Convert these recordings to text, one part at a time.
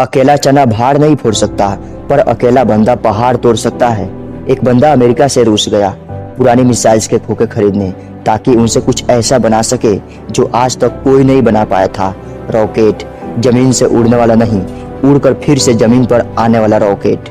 अकेला चना भार नहीं फोड़ सकता, पर अकेला बंदा पहाड़ तोड़ सकता है। एक बंदा अमेरिका से रूस गया पुरानी मिसाइल्स के खोखे खरीदने, ताकि उनसे कुछ ऐसा बना सके जो आज तक कोई नहीं बना पाया था। रॉकेट, जमीन से उड़ने वाला नहीं, उड़कर फिर से जमीन पर आने वाला रॉकेट।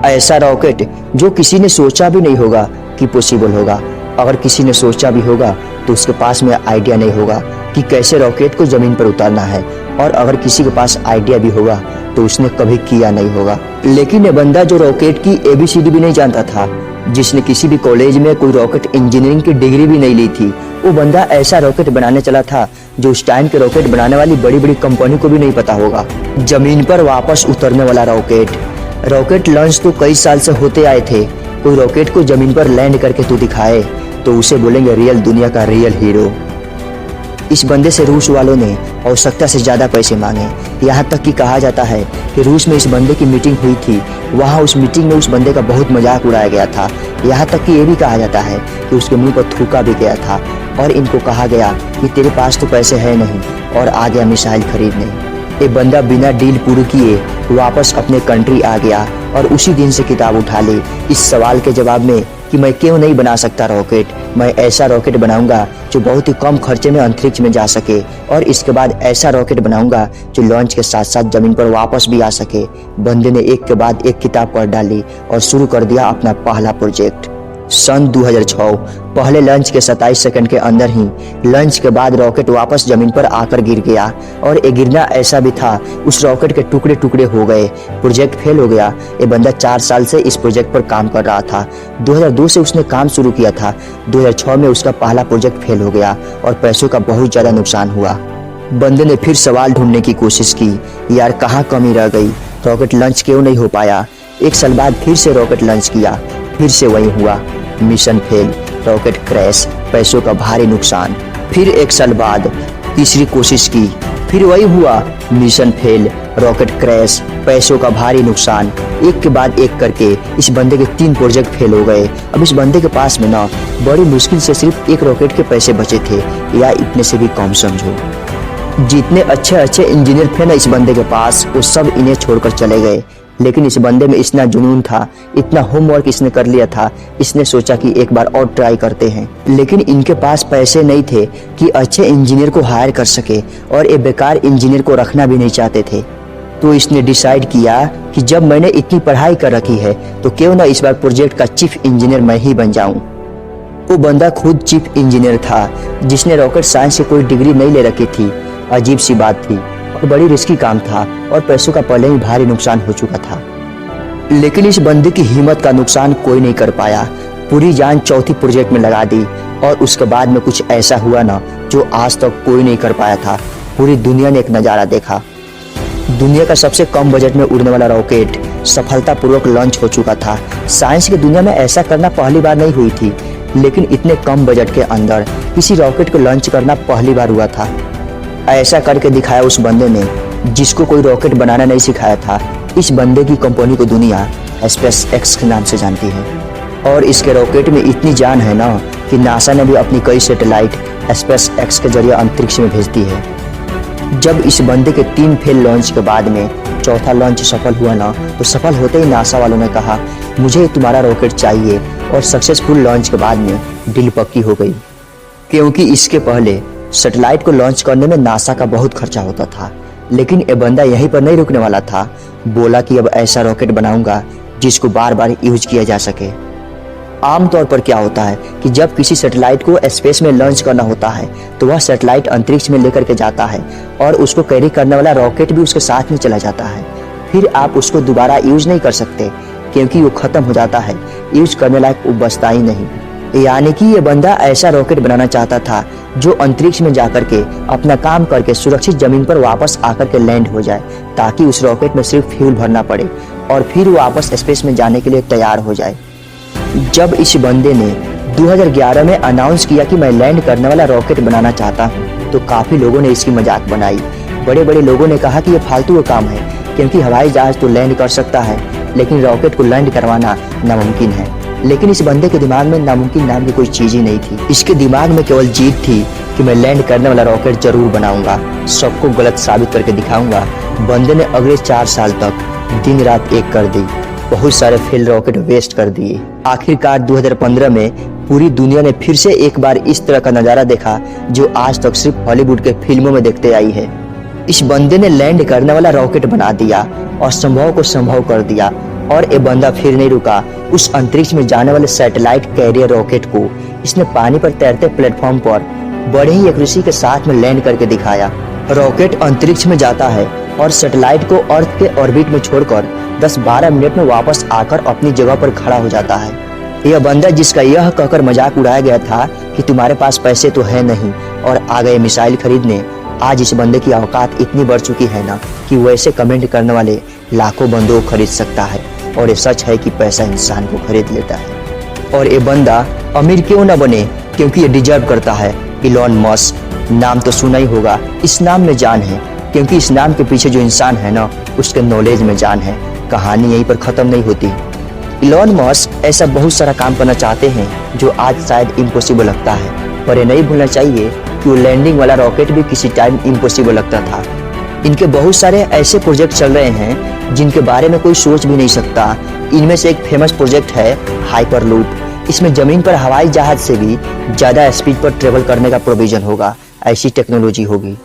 ऐसा रॉकेट जो किसी ने सोचा भी नहीं होगा कि पॉसिबल होगा। अगर किसी ने सोचा भी होगा तो उसके पास में आइडिया नहीं होगा कि कैसे रॉकेट को जमीन पर उतारना है, और अगर किसी के पास आइडिया भी होगा तो उसने कभी किया नहीं होगा। लेकिन ये बंदा जो रॉकेट की ABCD भी नहीं जानता था, जिसने किसी भी कॉलेज में कोई रॉकेट इंजीनियरिंग की डिग्री भी नहीं ली थी, वो बंदा ऐसा रॉकेट बनाने चला था जो उस टाइम के रॉकेट बनाने वाली बड़ी बड़ी कंपनी को भी नहीं पता होगा। जमीन पर वापस उतरने वाला रॉकेट। रॉकेट लॉन्च तो कई साल से होते आए थे। कोई रॉकेट को जमीन पर लैंड करके तू दिखाए तो उसे बोलेंगे रियल दुनिया का रियल हीरो। इस बंदे से रूस वालों ने आवश्यकता से ज्यादा पैसे मांगे। यहाँ तक कि कहा जाता है कि रूस में इस बंदे की मीटिंग हुई थी, वहाँ उस मीटिंग में उस बंदे का बहुत मजाक उड़ाया गया था। यहाँ तक कि ये भी कहा जाता है कि उसके मुंह पर थूका भी गया था, और इनको कहा गया कि तेरे पास तो पैसे है नहीं, और आ गया मिसाइल खरीदने। ये बंदा बिना डील पूरी किए वापस अपने कंट्री आ गया और उसी दिन से किताब उठा ली इस सवाल के जवाब में कि मैं क्यों नहीं बना सकता रॉकेट। मैं ऐसा रॉकेट बनाऊंगा जो बहुत ही कम खर्चे में अंतरिक्ष में जा सके, और इसके बाद ऐसा रॉकेट बनाऊंगा जो लॉन्च के साथ साथ जमीन पर वापस भी आ सके। बंदे ने एक के बाद एक किताब पढ़ डाली और शुरू कर दिया अपना पहला प्रोजेक्ट। सन 2006 पहले लॉन्च के 27 सेकंड के अंदर ही लॉन्च के बाद रॉकेट वापस जमीन पर आकर गिर गया, और ये गिरना ऐसा भी था उस रॉकेट के टुकड़े टुकड़े हो गए। प्रोजेक्ट फेल हो गया। ये बंदा 4 साल से इस प्रोजेक्ट पर काम कर रहा था। 2002 से उसने काम शुरू किया था। 2006 में उसका पहला प्रोजेक्ट फेल हो गया और पैसों का बहुत ज्यादा नुकसान हुआ। बंदे ने फिर सवाल ढूंढने की कोशिश की, यार कहाँ कमी रह गई, रॉकेट लॉन्च क्यों नहीं हो पाया। 1 साल बाद फिर से रॉकेट लॉन्च किया, फिर से वही हुआ, मिशन फेल, रॉकेट क्रैश, पैसों का भारी नुकसान। फिर 1 साल बाद तीसरी कोशिश की, फिर वही हुआ, मिशन फेल, रॉकेट क्रैश, पैसों का भारी नुकसान। एक के बाद एक करके इस बंदे के 3 प्रोजेक्ट फेल हो गए। अब इस बंदे के पास में ना बड़ी मुश्किल से सिर्फ 1 रॉकेट के पैसे बचे थे, या इतने से भी कम समझो। जितने अच्छे अच्छे इंजीनियर थे ना इस बंदे के पास, वो सब इन्हें छोड़कर चले गए। लेकिन इस बंदे में इतना जुनून था, इतना होमवर्क इसने कर लिया था, इसने सोचा कि एक बार और ट्राई करते हैं। लेकिन इनके पास पैसे नहीं थे कि अच्छे इंजीनियर को हायर कर सके, और ये बेकार इंजीनियर को रखना भी नहीं चाहते थे। तो इसने डिसाइड किया कि जब मैंने इतनी पढ़ाई कर रखी है तो क्यों ना इस बार प्रोजेक्ट का चीफ इंजीनियर मैं ही बन जाऊं। वो बंदा खुद चीफ इंजीनियर था, जिसने रॉकेट साइंस से कोई डिग्री नहीं ले रखी थी। अजीब सी बात थी और बड़ी रिस्की काम था, और पैसों का पहले ही भारी नुकसान हो चुका था। लेकिन इस बंदे की हिम्मत का नुकसान कोई नहीं कर पाया। पूरी जान चौथी प्रोजेक्ट में लगा दी, और उसके बाद में कुछ ऐसा हुआ ना जो आज तक कोई नहीं कर पाया था। पूरी दुनिया ने एक नज़ारा देखा। दुनिया का सबसे कम बजट में उड़ने वाला रॉकेट सफलतापूर्वक लॉन्च हो चुका था। साइंस की दुनिया में ऐसा करना पहली बार नहीं हुई थी, लेकिन इतने कम बजट के अंदर किसी रॉकेट को लॉन्च करना पहली बार हुआ था। ऐसा करके दिखाया उस बंदे ने जिसको कोई रॉकेट बनाना नहीं सिखाया था। इस बंदे की कंपनी को दुनिया SpaceX के नाम से जानती है, और इसके रॉकेट में इतनी जान है ना कि नासा ने भी अपनी कई सैटेलाइट SpaceX के जरिए अंतरिक्ष में भेज दी है। जब इस बंदे के 3 फेल लॉन्च के बाद में चौथा लॉन्च सफल हुआ ना, तो सफल होते ही नासा वालों ने कहा मुझे तुम्हारा रॉकेट चाहिए, और सक्सेसफुल लॉन्च के बाद में डील पक्की हो गई। क्योंकि इसके पहले सैटेलाइट को लॉन्च करने में नासा का बहुत खर्चा होता था। लेकिन ये बंदा यहीं पर नहीं रुकने वाला था। बोला कि अब ऐसा रॉकेट बनाऊंगा जिसको बार बार यूज किया जा सके। आमतौर पर क्या होता है कि जब किसी सैटेलाइट को स्पेस में लॉन्च करना होता है तो वह सैटेलाइट अंतरिक्ष में लेकर के जाता है, और उसको कैरी करने वाला रॉकेट भी उसके साथ में चला जाता है। फिर आप उसको दोबारा यूज नहीं कर सकते, क्योंकि वो खत्म हो जाता है, यूज करने लायक वो बचता ही नहीं। यानी कि ये बंदा ऐसा रॉकेट बनाना चाहता था जो अंतरिक्ष में जाकर के अपना काम करके सुरक्षित जमीन पर वापस आकर के लैंड हो जाए, ताकि उस रॉकेट में सिर्फ फ्यूल भरना पड़े और फिर वो वापस स्पेस में जाने के लिए तैयार हो जाए। जब इस बंदे ने 2011 में अनाउंस किया कि मैं लैंड करने वाला रॉकेट बनाना चाहता हूँ, तो काफी लोगों ने इसकी मजाक बनाई। बड़े बड़े लोगों ने कहा कि ये फालतू का काम है, क्योंकि हवाई जहाज तो लैंड कर सकता है, लेकिन रॉकेट को लैंड करवाना नामुमकिन है। लेकिन इस बंदे के दिमाग में नामुमकिन नाम की कोई चीज ही नहीं थी। इसके दिमाग में केवल जीत थी कि कि मैं लैंड करने वाला रॉकेट जरूर बनाऊंगा, सबको गलत साबित करके दिखाऊंगा। बंदे ने अगले 4 साल तक दिन रात एक कर दी, बहुत सारे फेल रॉकेट वेस्ट कर दिए। आखिरकार 2015 में पूरी दुनिया ने फिर से एक बार इस तरह का नजारा देखा जो आज तक सिर्फ हॉलीवुड के फिल्मों में देखते आई है। इस बंदे ने लैंड करने वाला रॉकेट बना दिया, असंभव को संभव कर दिया। और ये बंदा फिर नहीं रुका, उस अंतरिक्ष में जाने वाले सैटेलाइट कैरियर रॉकेट को इसने पानी पर तैरते प्लेटफॉर्म पर बड़े ही एक्यूरेसी के साथ में लैंड करके दिखाया। रॉकेट अंतरिक्ष में जाता है और सैटेलाइट को अर्थ के ऑर्बिट में छोड़कर 10-12 मिनट में वापस आकर अपनी जगह पर खड़ा हो जाता है। यह बंदा जिसका यह कहकर मजाक उड़ाया गया था कि तुम्हारे पास पैसे तो है नहीं और आ गए मिसाइल खरीदने, आज इस बंदे की औकात इतनी बढ़ चुकी है ना कि वैसे कमेंट करने वाले लाखों बंदों को खरीद सकता है। और ये सच है कि पैसा इंसान को खरीद लेता है। और ये बंदा अमीर क्यों ना बने, क्योंकि ये डिजर्व करता है। इलॉन मस्क, नाम तो सुना ही होगा, इस नाम में जान है, क्योंकि इस नाम के पीछे जो इंसान है ना उसके नॉलेज में जान है। कहानी यहीं पर खत्म नहीं होती। इलॉन मस्क ऐसा बहुत सारा काम करना चाहते हैं जो आज शायद इम्पॉसिबल लगता है, पर ये नहीं भूलना चाहिए कि वो लैंडिंग वाला रॉकेट भी किसी टाइम इम्पॉसिबल लगता था। इनके बहुत सारे ऐसे प्रोजेक्ट चल रहे हैं जिनके बारे में कोई सोच भी नहीं सकता। इनमें से एक फेमस प्रोजेक्ट है हाइपरलूप। इसमें जमीन पर हवाई जहाज से भी ज्यादा स्पीड पर ट्रेवल करने का प्रोविजन होगा, ऐसी टेक्नोलॉजी होगी।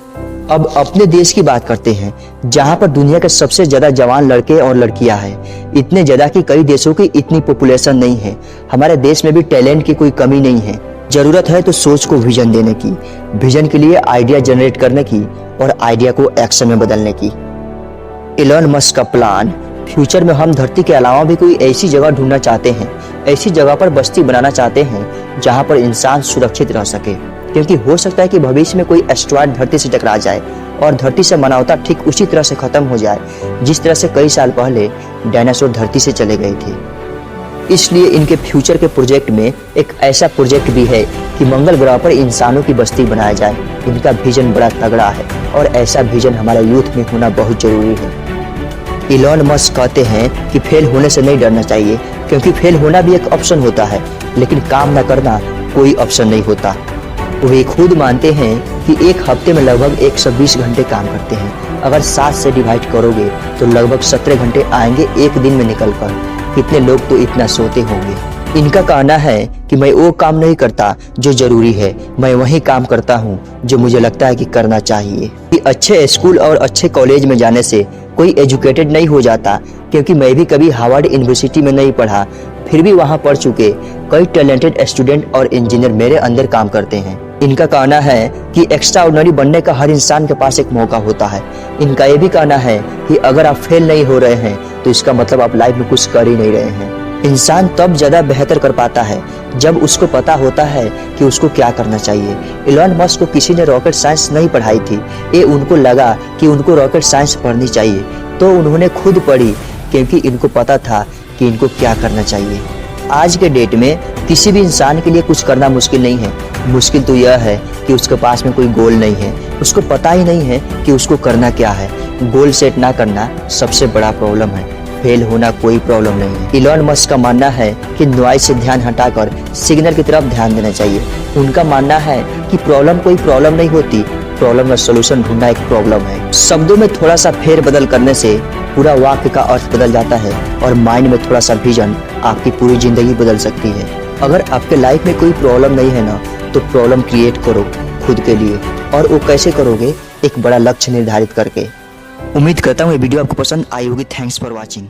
अब अपने देश की बात करते हैं, जहां पर दुनिया के सबसे ज्यादा जवान लड़के और लड़कियां हैं, इतने ज्यादा कि कई देशों की इतनी पॉपुलेशन नहीं है। हमारे देश में भी टैलेंट की कोई कमी नहीं है। जरूरत है तो सोच को विजन देने की, विजन के लिए आइडिया जनरेट करने की और आइडिया को एक्शन में बदलने की। इलॉन मस्क का प्लान, फ्यूचर में हम धरती के अलावा भी कोई ऐसी जगह ढूंढना चाहते हैं, ऐसी जगह पर बस्ती बनाना चाहते हैं जहां पर इंसान सुरक्षित रह सके। क्योंकि हो सकता है कि भविष्य में कोई एस्ट्रॉयड धरती से टकरा जाए और धरती से मानवता ठीक उसी तरह से खत्म हो जाए जिस तरह से कई साल पहले डायनासोर धरती से चले गए थे। इसलिए इनके फ्यूचर के प्रोजेक्ट में एक ऐसा प्रोजेक्ट भी है कि मंगल ग्रह पर इंसानों की बस्ती बनाया जाए। इनका विजन बड़ा तगड़ा है और ऐसा विजन हमारे यूथ में होना बहुत जरूरी है। इलॉन मस्क कहते हैं कि फेल होने से नहीं डरना चाहिए, क्योंकि फेल होना भी एक ऑप्शन होता है, लेकिन काम न करना कोई ऑप्शन नहीं होता। वे खुद मानते हैं कि एक हफ्ते में लगभग 120 घंटे काम करते हैं। अगर 7 से डिवाइड करोगे तो लगभग 17 घंटे आएंगे एक दिन में निकलकर। कितने लोग तो इतना सोते होंगे। इनका कहना है कि मैं वो काम नहीं करता जो जरूरी है, मैं वही काम करता हूँ जो मुझे लगता है कि करना चाहिए। कि अच्छे स्कूल और अच्छे कॉलेज में जाने से कोई एजुकेटेड नहीं हो जाता, क्योंकि मैं भी कभी हार्वर्ड यूनिवर्सिटी में नहीं पढ़ा, फिर भी वहाँ पढ़ चुके कई टैलेंटेड स्टूडेंट और इंजीनियर मेरे अंदर काम करते हैं। इनका कहना है कि एक्स्ट्रा ऑर्डिनरी बनने का हर इंसान के पास एक मौका होता है। इनका ये भी कहना है कि अगर आप फेल नहीं हो रहे हैं तो इसका मतलब आप लाइफ में कुछ कर ही नहीं रहे हैं। इंसान तब ज्यादा बेहतर कर पाता है जब उसको पता होता है कि उसको क्या करना चाहिए। इलॉन मस्क को किसी ने रॉकेट साइंस नहीं पढ़ाई थी, ये उनको लगा कि उनको रॉकेट साइंस पढ़नी चाहिए, तो उन्होंने खुद पढ़ी, क्योंकि इनको पता था कि इनको क्या करना चाहिए। आज के डेट में किसी भी इंसान के लिए कुछ करना मुश्किल नहीं है। मुश्किल तो यह है कि उसके पास में कोई गोल नहीं है, उसको पता ही नहीं है कि उसको करना क्या है। गोल सेट ना करना सबसे बड़ा प्रॉब्लम है, फेल होना कोई प्रॉब्लम नहीं है। इलॉन मस्क का मानना है कि नॉइज से ध्यान हटाकर सिग्नल की तरफ ध्यान देना चाहिए। उनका मानना है कि प्रॉब्लम कोई प्रॉब्लम नहीं होती, प्रॉब्लम का सोल्यूशन ढूंढना एक प्रॉब्लम है। शब्दों में थोड़ा सा फेर बदल करने से पूरा वाक्य का अर्थ बदल जाता है और माइंड में थोड़ा सा विजन आपकी पूरी जिंदगी बदल सकती है। अगर आपके लाइफ में कोई प्रॉब्लम नहीं है ना, तो प्रॉब्लम क्रिएट करो खुद के लिए, और वो कैसे करोगे? एक बड़ा लक्ष्य निर्धारित करके। उम्मीद करता हूँ ये वीडियो आपको पसंद आई होगी। Thanks for watching.